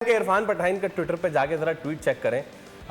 इरफान पठान का ट्विटर पे जाके जरा ट्वीट चेक करें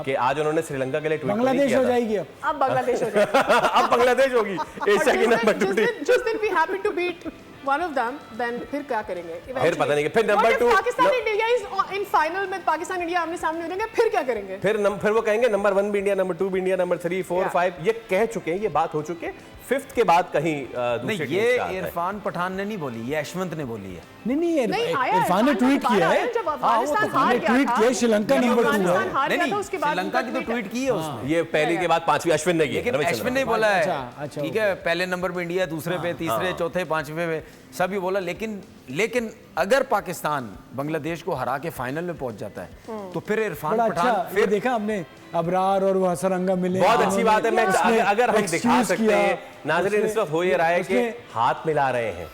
कि आज उन्होंने श्रीलंका के लिए ट्वीट बांग्लादेश हो जाएगी अब बांग्लादेश हो जाएगी अब बांग्लादेश होगी एशिया की नंबर 2 टीम। जिस दिन we happen to beat one of them then फिर क्या करेंगे फिर पता नहीं कि फिर number 2 Pakistan India is in final में पाकिस्तान इंडिया आमने सामने हो जाएंगे फिर क्या करेंगे फिर वो कहेंगे नंबर 1 भी इंडिया, नंबर 2 भी इंडिया, नंबर 3 4 5 ये कह चुके हैं, ये बात हो चुकी है। 5th के बाद कहीं दूसरी नहीं, ये इरफान पठान ने नहीं बोली, ये यशवंत ने बोली है। नहीं इरफान ने ट्वीट किया है, जब अफगानिस्तान हार गया ट्वीट किया श्रीलंका नंबर 2 है। नहीं, श्रीलंका की तो ट्वीट की है उसने। ये पहली के बाद 5वीं अश्विन ने की, लेकिन अश्विन ने बोला है अच्छा, ठीक है, पहले नंबर पे इंडिया, दूसरे पे, तीसरे, चौथे, पांचवे पे सभी बोला। लेकिन अगर पाकिस्तान बांग्लादेश को हरा के फाइनल में पहुंच जाता है तो फिर इरफान पठान फिर देखा हमने अबरार और वो हसरंगा मिले, बहुत अच्छी बात है। मैं अगर हम दिखा सकते हैं, नाज़रीन इस वक्त हो ये रहा है कि हाथ मिला रहे हैं,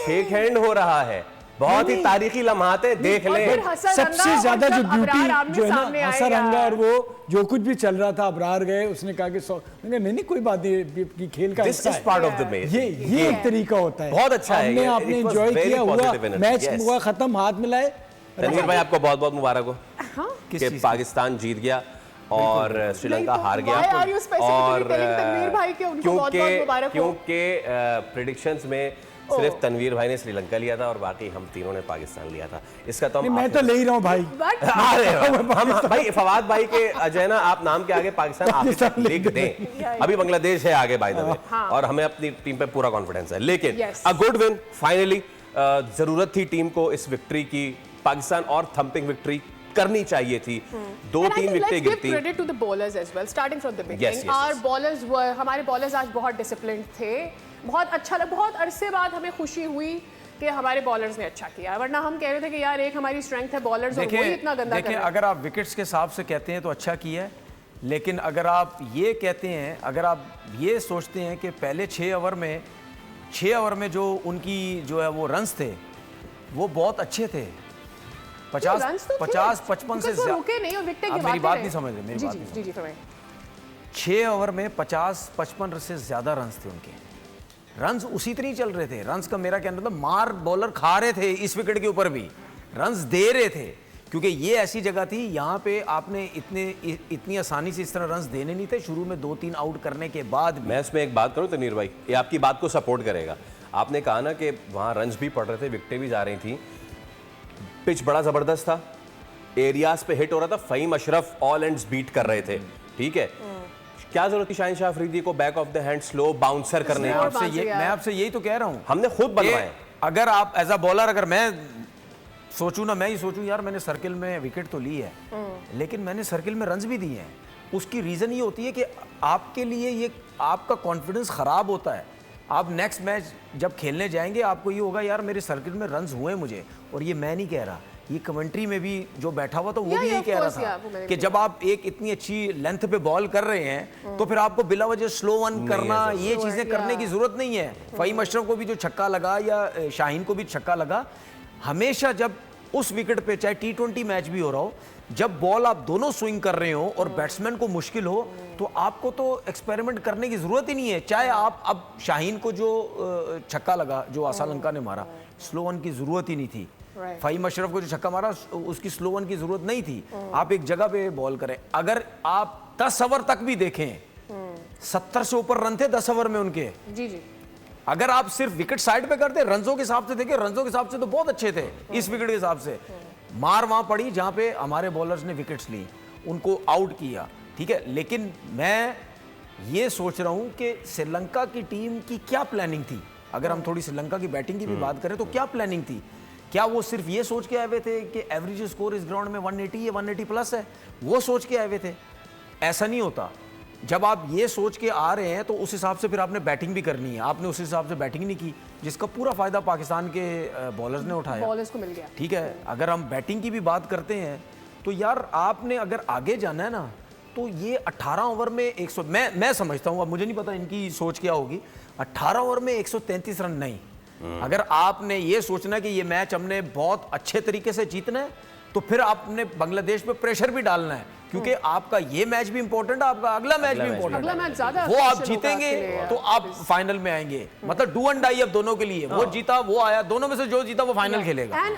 शेक हैंड हो रहा है, बहुत ही तारीखी लम्हात है, देख लें। सबसे ज्यादा जो ब्यूटी जो है ना हसरंगा और वो जो कुछ भी चल रहा था, अबरार गए, उसने कहा कि नहीं कोई बात नहीं, खेल का हिस्सा है, ये एक तरीका होता है, बहुत अच्छा है, हमने आपने एंजॉय किया, हुआ मैच हुआ खत्म, हाथ मिलाए। तनवीर भाई आपको बहुत बहुत मुबारक हो कि पाकिस्तान जीत गया और श्रीलंका हार गया। और क्योंकि प्रेडिक्शंस में सिर्फ तनवीर भाई ने श्रीलंका लिया था और बाकी हम तीनों ने पाकिस्तान लिया था। इसका तो मैं तो ले ही रहा हूँ भाई। हम भाई फवाद भाई के अजय ना आप नाम के आगे पाकिस्तान आप लिख दें। अभी बांग्लादेश है आगे बाय द वे, और हमें अपनी टीम पे पूरा कॉन्फिडेंस है। लेकिन अ गुड विन फाइनली, जरूरत थी टीम को इस विक्ट्री की, पाकिस्तान और थंपिंग विक्ट्री करनी चाहिए थी। 2-3 विकेटें गिरती। Credit to the bowlers as well, starting from the beginning. Our bowlers were, हमारे बॉलर्स आज बहुत डिसिप्लिन्ड थे, बहुत अच्छा लगा, बहुत अरसे बाद हमें खुशी हुई कि हमारे बॉलर्स ने अच्छा किया, वरना हम कह रहे थे कि यार एक हमारी स्ट्रेंथ है बॉलर्स और वही इतना गंदा कर रहे हैं। अगर आप विकेट्स के हिसाब से कहते हैं तो अच्छा किया है, लेकिन अगर आप ये कहते हैं, अगर आप ये सोचते हैं कि पहले 6 ओवर में जो उनकी जो है वो रन्स थे वो बहुत अच्छे थे, 50-55 से ज्यादा। मेरी बात नहीं समझ रहे, मेरी बात नहीं समझ। 6 ओवर में 50-55 से ज्यादा रन्स थे उनके, रन्स उसी तरह ही चल रहे थे। रन्स का मेरा कहना था, मार बॉलर खा रहे थे इस विकेट के ऊपर भी, रन्स दे रहे थे, क्योंकि ये ऐसी जगह थी यहाँ पे आपने इतनी आसानी से इस तरह रन्स देने नहीं थे शुरू में 2-3 आउट करने के बाद भी। मैं इसमें एक बात करूँ तनवीर भाई, ये आपकी बात को सपोर्ट करेगा। आपने कहा ना कि वहाँ रन्स भी पड़ रहे थे, विकेटें भी जा रही थी, पिच बड़ा जबरदस्त था, एरियाज पे हिट हो रहा था, Fahim Ashraf all ends beat कर रहे थे, ठीक है। क्या जरूरत थी शाहिन शाह अफरीदी को back of the hand slow bouncer करने की? मैं आपसे यही तो कह रहा हूँ, हमने खुद बनवाए। अगर आप एज अ बॉलर, अगर मैं सोचूं ना, मैं ही सोचूं यार मैंने सर्किल में विकेट तो ली है लेकिन मैंने सर्किल में रन्स भी दिए हैं, उसकी रीजन ये होती है कि आपके लिए ये आपका कॉन्फिडेंस खराब होता है। आप नेक्स्ट मैच जब खेलने जाएंगे आपको ये होगा यार मेरे सर्किल में रन्स हुए मुझे, और ये मैं नहीं कह रहा, ये कमेंट्री में भी जो बैठा हुआ था वो भी यही कह रहा था कि जब आप एक इतनी अच्छी लेंथ पे बॉल कर रहे हैं तो फिर आपको बिला वजह स्लो वन करना, ये चीजें करने की जरूरत नहीं है। फ़हीम अशरफ को भी जो छक्का लगा या शाहीन को भी छक्का लगा, हमेशा जब उस विकेट पे चाहे T20 मैच भी हो रहा हो, जब बॉल आप दोनों स्विंग कर रहे हो और बैट्समैन को मुश्किल हो तो आपको तो एक्सपेरिमेंट करने की जरूरत ही नहीं है। चाहे आप अब शाहीन को जो छक्का लगा जो आसालंका ने मारा, स्लो वन की जरूरत ही नहीं थी। फ़हीम अशरफ को जो छक्का मारा उसकी स्लो वन की जरूरत नहीं थी। आप एक जगह पे बॉल करें, अगर आप 10 ओवर तक भी देखें 70 से ऊपर रन थे 10 ओवर में उनके। जी। अगर आप सिर्फ विकेट साइड पे करते, रन्सों के हिसाब से देखें, रन्सों के हिसाब से तो बहुत अच्छे थे, इस विकेट के हिसाब से मार वहां पड़ी जहां पे हमारे बॉलर्स ने विकेट्स ली, उनको आउट किया, ठीक है। लेकिन मैं ये सोच रहा हूं कि श्रीलंका की टीम की क्या प्लानिंग थी। अगर हम थोड़ी श्रीलंका की बैटिंग की भी बात करें तो क्या प्लानिंग थी? क्या वो सिर्फ ये सोच के आए हुए थे कि एवरेज स्कोर इस ग्राउंड में 180 है, 180 प्लस है, वो सोच के आए हुए थे? ऐसा नहीं होता। जब आप ये सोच के आ रहे हैं तो उस हिसाब से फिर आपने बैटिंग भी करनी है। आपने उस हिसाब से बैटिंग नहीं की, जिसका पूरा फायदा पाकिस्तान के बॉलर्स ने उठाया, बॉलर्स को मिल गया, ठीक है। अगर हम बैटिंग की भी बात करते हैं तो यार आपने अगर आगे जाना है ना तो ये 18 ओवर में 100, मैं समझता हूँ, अब मुझे नहीं पता इनकी सोच क्या होगी, 18 ओवर में 133 रन नहीं। अगर आपने ये सोचना कि ये मैच हमने बहुत अच्छे तरीके से जीतना है तो फिर आपने बांग्लादेश पे प्रेशर भी डालना है, क्योंकि आपका ये मैच भी इंपॉर्टेंट है, आपका अगला मैच भी इंपॉर्टेंट है। वो आप जीतेंगे तो आप फाइनल में आएंगे, मतलब डू एंड डाई अब दोनों के लिए। वो जीता वो आया, दोनों में से जो जीता वो फाइनल खेलेगा।